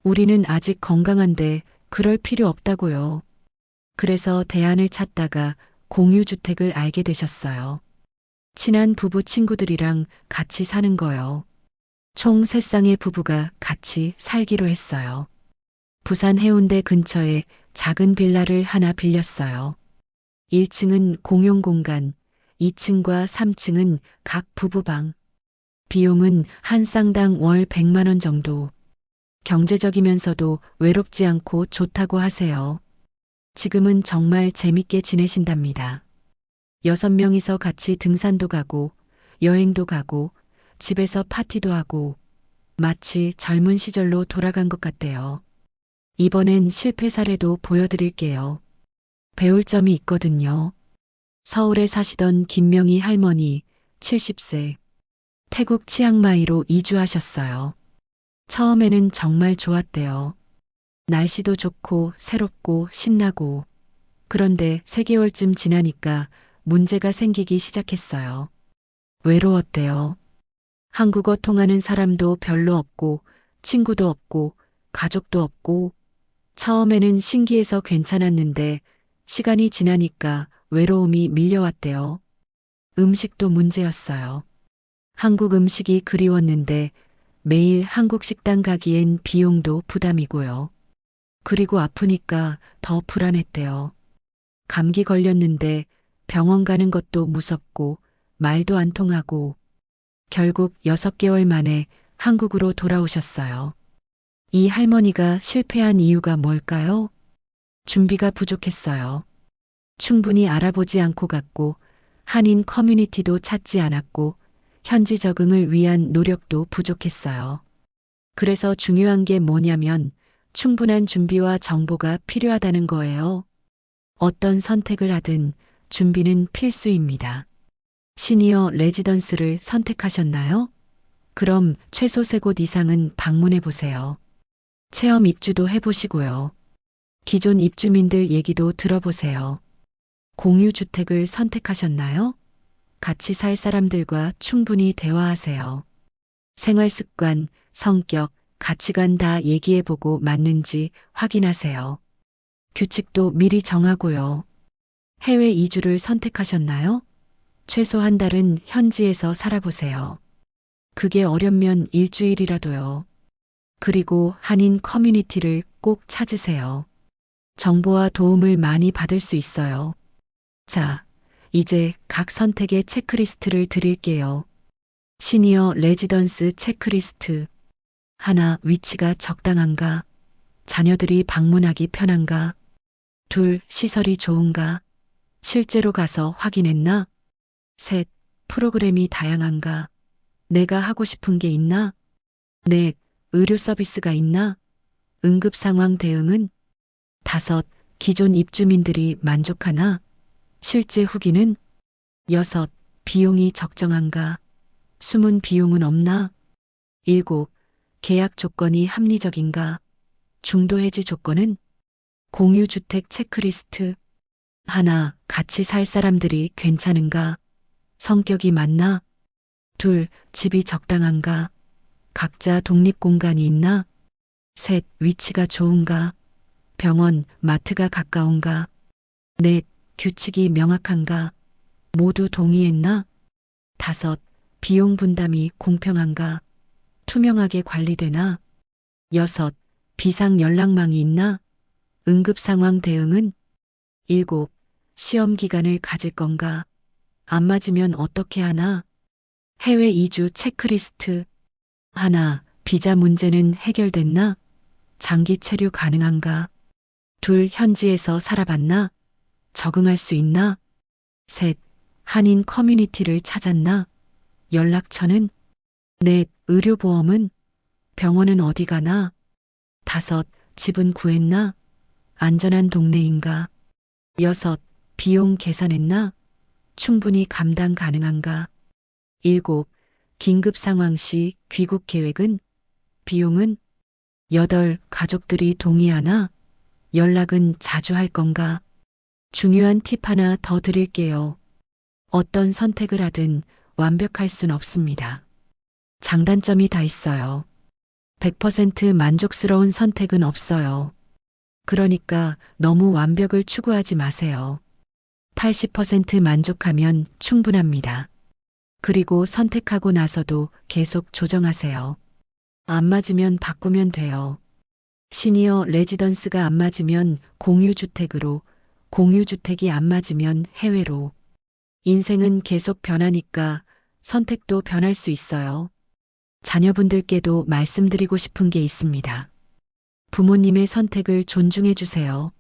[SPEAKER 1] 우리는 아직 건강한데 그럴 필요 없다고요. 그래서 대안을 찾다가 공유주택을 알게 되셨어요. 친한 부부 친구들이랑 같이 사는 거요. 총 3쌍의 부부가 같이 살기로 했어요. 부산 해운대 근처에 작은 빌라를 하나 빌렸어요. 1층은 공용 공간, 2층과 3층은 각 부부방. 비용은 한 쌍당 월 100만 원 정도. 경제적이면서도 외롭지 않고 좋다고 하세요. 지금은 정말 재밌게 지내신답니다. 6명이서 같이 등산도 가고 여행도 가고 집에서 파티도 하고 마치 젊은 시절로 돌아간 것 같대요. 이번엔 실패 사례도 보여드릴게요. 배울 점이 있거든요. 서울에 사시던 김명희 할머니 70세. 태국 치앙마이로 이주하셨어요. 처음에는 정말 좋았대요. 날씨도 좋고 새롭고 신나고. 그런데 3개월쯤 지나니까 문제가 생기기 시작했어요. 외로웠대요. 한국어 통하는 사람도 별로 없고 친구도 없고 가족도 없고 처음에는 신기해서 괜찮았는데 시간이 지나니까 외로움이 밀려왔대요. 음식도 문제였어요. 한국 음식이 그리웠는데 매일 한국 식당 가기엔 비용도 부담이고요. 그리고 아프니까 더 불안했대요. 감기 걸렸는데 병원 가는 것도 무섭고 말도 안 통하고 결국 6개월 만에 한국으로 돌아오셨어요. 이 할머니가 실패한 이유가 뭘까요? 준비가 부족했어요. 충분히 알아보지 않고 갔고 한인 커뮤니티도 찾지 않았고 현지 적응을 위한 노력도 부족했어요. 그래서 중요한 게 뭐냐면 충분한 준비와 정보가 필요하다는 거예요. 어떤 선택을 하든 준비는 필수입니다. 시니어 레지던스를 선택하셨나요? 그럼 최소 3곳 이상은 방문해 보세요. 체험 입주도 해보시고요. 기존 입주민들 얘기도 들어보세요. 공유주택을 선택하셨나요? 같이 살 사람들과 충분히 대화하세요. 생활 습관, 성격, 가치관 다 얘기해보고 맞는지 확인하세요. 규칙도 미리 정하고요. 해외 이주를 선택하셨나요? 최소 한 달은 현지에서 살아보세요. 그게 어렵면 일주일이라도요. 그리고 한인 커뮤니티를 꼭 찾으세요. 정보와 도움을 많이 받을 수 있어요. 자, 이제 각 선택의 체크리스트를 드릴게요. 시니어 레지던스 체크리스트. 하나, 위치가 적당한가? 자녀들이 방문하기 편한가? 둘, 시설이 좋은가? 실제로 가서 확인했나? 셋, 프로그램이 다양한가? 내가 하고 싶은 게 있나? 넷, 의료 서비스가 있나? 응급 상황 대응은? 다섯, 기존 입주민들이 만족하나? 실제 후기는? 여섯, 비용이 적정한가? 숨은 비용은 없나? 일곱, 계약 조건이 합리적인가? 중도 해지 조건은? 공유주택 체크리스트. 하나, 같이 살 사람들이 괜찮은가? 성격이 맞나? 둘, 집이 적당한가? 각자 독립 공간이 있나? 셋, 위치가 좋은가? 병원, 마트가 가까운가? 넷, 규칙이 명확한가? 모두 동의했나? 다섯, 비용 분담이 공평한가? 투명하게 관리되나? 여섯, 비상 연락망이 있나? 응급 상황 대응은? 일곱, 시험 기간을 가질 건가? 안 맞으면 어떻게 하나? 해외 이주 체크리스트. 하나, 비자 문제는 해결됐나? 장기 체류 가능한가? 둘, 현지에서 살아봤나? 적응할 수 있나? 셋, 한인 커뮤니티를 찾았나? 연락처는? 넷, 의료보험은? 병원은 어디 가나? 다섯, 집은 구했나? 안전한 동네인가? 여섯, 비용 계산했나? 충분히 감당 가능한가? 일곱, 긴급 상황 시 귀국 계획은? 비용은? 여덟, 가족들이 동의하나? 연락은 자주 할 건가? 중요한 팁 하나 더 드릴게요. 어떤 선택을 하든 완벽할 순 없습니다. 장단점이 다 있어요. 100% 만족스러운 선택은 없어요. 그러니까 너무 완벽을 추구하지 마세요. 80% 만족하면 충분합니다. 그리고 선택하고 나서도 계속 조정하세요. 안 맞으면 바꾸면 돼요. 시니어 레지던스가 안 맞으면 공유주택으로, 공유주택이 안 맞으면 해외로. 인생은 계속 변하니까 선택도 변할 수 있어요. 자녀분들께도 말씀드리고 싶은 게 있습니다. 부모님의 선택을 존중해 주세요.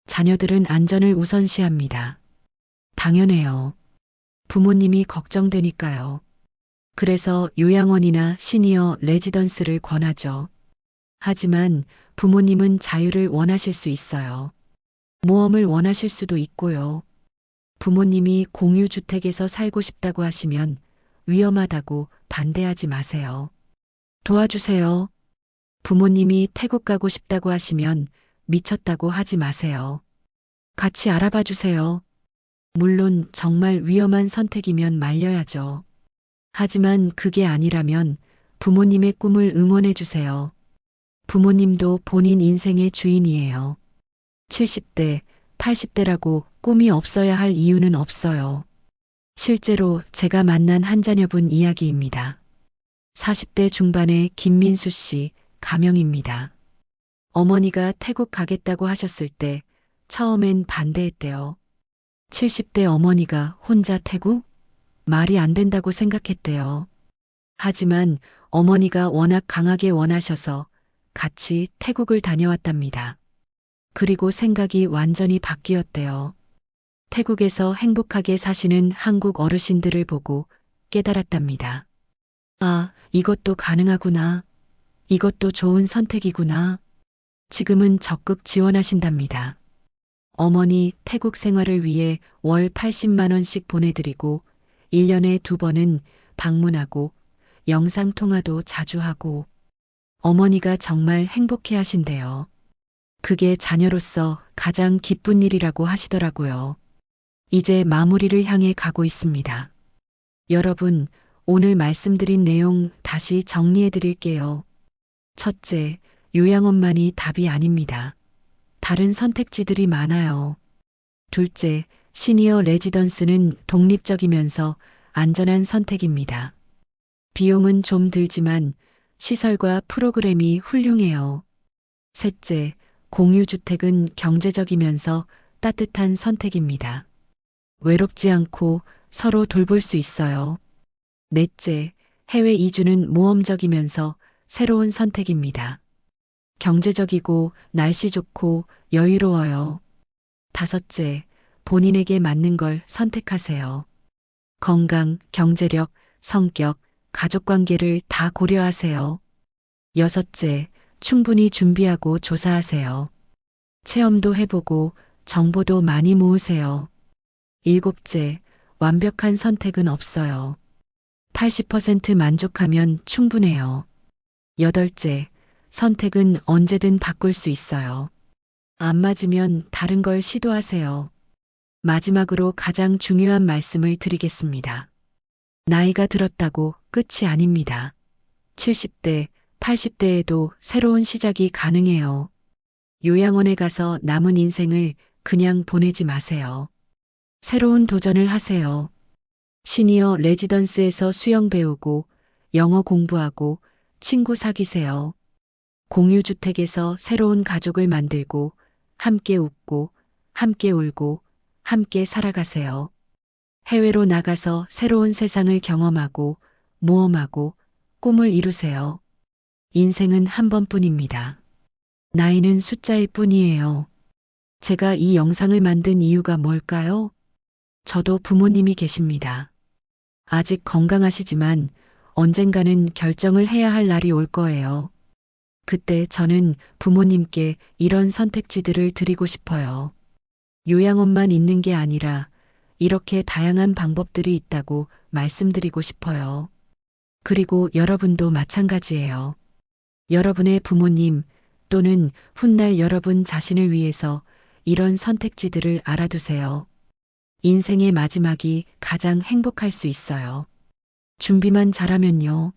[SPEAKER 1] 자녀들은 안전을 우선시합니다. 당연해요. 부모님이 걱정되니까요. 그래서 요양원이나 시니어 레지던스를 권하죠. 하지만 부모님은 자유를 원하실 수 있어요. 모험을 원하실 수도 있고요. 부모님이 공유주택에서 살고 싶다고 하시면 위험하다고 반대하지 마세요. 도와주세요. 부모님이 태국 가고 싶다고 하시면 미쳤다고 하지 마세요. 같이 알아봐 주세요. 물론 정말 위험한 선택이면 말려야죠. 하지만 그게 아니라면 부모님의 꿈을 응원해 주세요. 부모님도 본인 인생의 주인이에요. 70대, 80대라고 꿈이 없어야 할 이유는 없어요. 실제로 제가 만난 한 자녀분 이야기입니다. 40대 중반의 김민수 씨, 가명입니다. 어머니가 태국 가겠다고 하셨을 때 처음엔 반대했대요. 70대 어머니가 혼자 태국? 말이 안 된다고 생각했대요. 하지만 어머니가 워낙 강하게 원하셔서 같이 태국을 다녀왔답니다. 그리고 생각이 완전히 바뀌었대요. 태국에서 행복하게 사시는 한국 어르신들을 보고 깨달았답니다. 아, 이것도 가능하구나. 이것도 좋은 선택이구나. 지금은 적극 지원하신답니다. 어머니 태국 생활을 위해 월 80만 원씩 보내드리고 1년에 2번은 방문하고 영상통화도 자주 하고 어머니가 정말 행복해 하신대요. 그게 자녀로서 가장 기쁜 일이라고 하시더라고요. 이제 마무리를 향해 가고 있습니다. 여러분, 오늘 말씀드린 내용 다시 정리해 드릴게요. 첫째, 요양원만이 답이 아닙니다. 다른 선택지들이 많아요. 둘째, 시니어 레지던스는 독립적이면서 안전한 선택입니다. 비용은 좀 들지만 시설과 프로그램이 훌륭해요. 셋째, 공유주택은 경제적이면서 따뜻한 선택입니다. 외롭지 않고 서로 돌볼 수 있어요. 넷째, 해외 이주는 모험적이면서 새로운 선택입니다. 경제적이고 날씨 좋고 여유로워요. 다섯째, 본인에게 맞는 걸 선택하세요. 건강, 경제력, 성격, 가족관계를 다 고려하세요. 여섯째, 충분히 준비하고 조사하세요. 체험도 해보고 정보도 많이 모으세요. 일곱째, 완벽한 선택은 없어요. 80% 만족하면 충분해요. 여덟째, 선택은 언제든 바꿀 수 있어요. 안 맞으면 다른 걸 시도하세요. 마지막으로 가장 중요한 말씀을 드리겠습니다. 나이가 들었다고 끝이 아닙니다. 70대, 80대에도 새로운 시작이 가능해요. 요양원에 가서 남은 인생을 그냥 보내지 마세요. 새로운 도전을 하세요. 시니어 레지던스에서 수영 배우고 영어 공부하고 친구 사귀세요. 공유주택에서 새로운 가족을 만들고 함께 웃고 함께 울고 함께 살아가세요. 해외로 나가서 새로운 세상을 경험하고 모험하고 꿈을 이루세요. 인생은 한 번뿐입니다. 나이는 숫자일 뿐이에요. 제가 이 영상을 만든 이유가 뭘까요? 저도 부모님이 계십니다. 아직 건강하시지만 언젠가는 결정을 해야 할 날이 올 거예요. 그때 저는 부모님께 이런 선택지들을 드리고 싶어요. 요양원만 있는 게 아니라 이렇게 다양한 방법들이 있다고 말씀드리고 싶어요. 그리고 여러분도 마찬가지예요. 여러분의 부모님 또는 훗날 여러분 자신을 위해서 이런 선택지들을 알아두세요. 인생의 마지막이 가장 행복할 수 있어요. 준비만 잘하면요.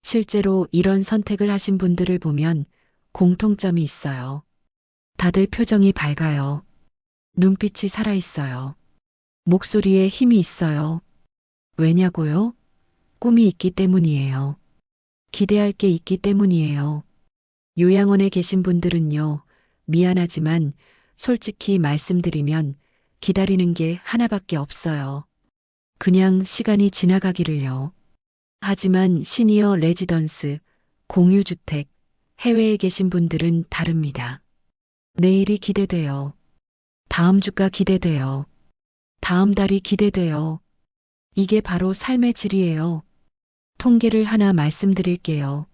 [SPEAKER 1] 실제로 이런 선택을 하신 분들을 보면 공통점이 있어요. 다들 표정이 밝아요. 눈빛이 살아있어요. 목소리에 힘이 있어요. 왜냐고요? 꿈이 있기 때문이에요. 기대할 게 있기 때문이에요. 요양원에 계신 분들은요, 미안하지만 솔직히 말씀드리면 기다리는 게 하나밖에 없어요. 그냥 시간이 지나가기를요. 하지만 시니어 레지던스, 공유주택, 해외에 계신 분들은 다릅니다. 내일이 기대돼요. 다음 주가 기대돼요. 다음 달이 기대돼요. 이게 바로 삶의 질이에요. 통계를 하나 말씀드릴게요.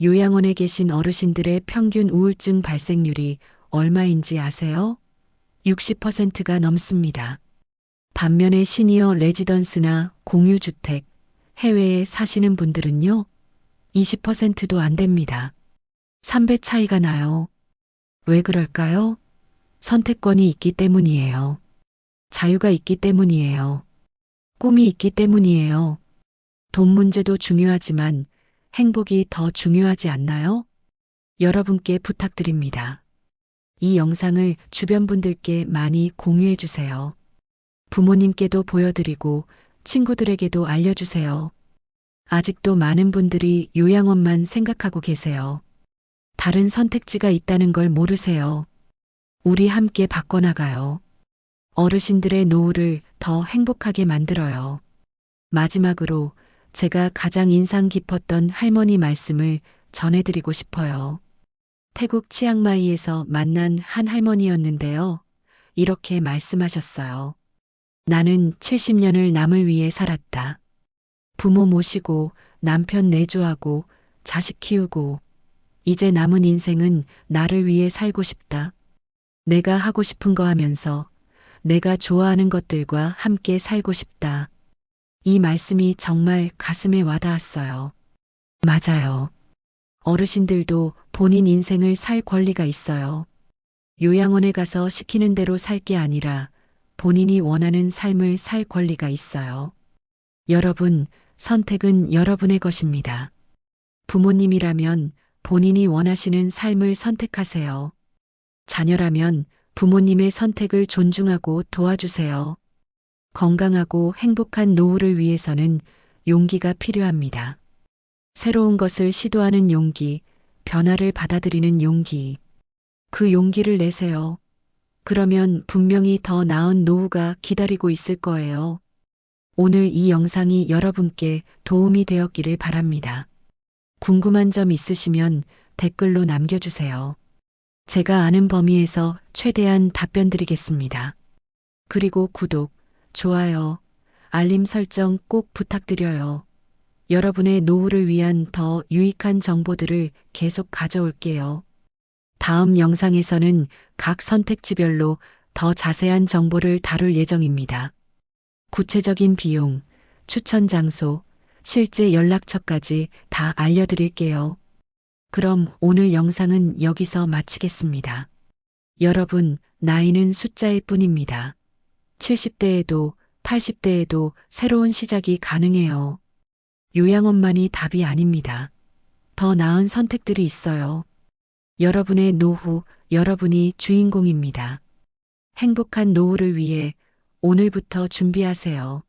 [SPEAKER 1] 요양원에 계신 어르신들의 평균 우울증 발생률이 얼마인지 아세요? 60%가 넘습니다. 반면에 시니어 레지던스나 공유주택, 해외에 사시는 분들은요, 20%도 안 됩니다. 3배 차이가 나요. 왜 그럴까요? 선택권이 있기 때문이에요. 자유가 있기 때문이에요. 꿈이 있기 때문이에요. 돈 문제도 중요하지만 행복이 더 중요하지 않나요? 여러분께 부탁드립니다. 이 영상을 주변 분들께 많이 공유해 주세요. 부모님께도 보여드리고 친구들에게도 알려주세요. 아직도 많은 분들이 요양원만 생각하고 계세요. 다른 선택지가 있다는 걸 모르세요. 우리 함께 바꿔나가요. 어르신들의 노후를 더 행복하게 만들어요. 마지막으로 제가 가장 인상 깊었던 할머니 말씀을 전해드리고 싶어요. 태국 치앙마이에서 만난 한 할머니였는데요. 이렇게 말씀하셨어요. 나는 70년을 남을 위해 살았다. 부모 모시고 남편 내조하고 자식 키우고 이제 남은 인생은 나를 위해 살고 싶다. 내가 하고 싶은 거 하면서 내가 좋아하는 것들과 함께 살고 싶다. 이 말씀이 정말 가슴에 와닿았어요. 맞아요. 어르신들도 본인 인생을 살 권리가 있어요. 요양원에 가서 시키는 대로 살 게 아니라 본인이 원하는 삶을 살 권리가 있어요. 여러분, 선택은 여러분의 것입니다. 부모님이라면 본인이 원하시는 삶을 선택하세요. 자녀라면 부모님의 선택을 존중하고 도와주세요. 건강하고 행복한 노후를 위해서는 용기가 필요합니다. 새로운 것을 시도하는 용기, 변화를 받아들이는 용기. 그 용기를 내세요. 그러면 분명히 더 나은 노후가 기다리고 있을 거예요. 오늘 이 영상이 여러분께 도움이 되었기를 바랍니다. 궁금한 점 있으시면 댓글로 남겨주세요. 제가 아는 범위에서 최대한 답변 드리겠습니다. 그리고 구독, 좋아요, 알림 설정 꼭 부탁드려요. 여러분의 노후를 위한 더 유익한 정보들을 계속 가져올게요. 다음 영상에서는 각 선택지별로 더 자세한 정보를 다룰 예정입니다. 구체적인 비용, 추천 장소, 실제 연락처까지 다 알려드릴게요. 그럼 오늘 영상은 여기서 마치겠습니다. 여러분, 나이는 숫자일 뿐입니다. 70대에도 80대에도 새로운 시작이 가능해요. 요양원만이 답이 아닙니다. 더 나은 선택들이 있어요. 여러분의 노후, 여러분이 주인공입니다. 행복한 노후를 위해 오늘부터 준비하세요.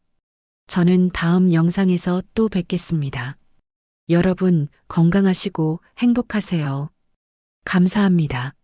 [SPEAKER 1] 저는 다음 영상에서 또 뵙겠습니다. 여러분 건강하시고 행복하세요. 감사합니다.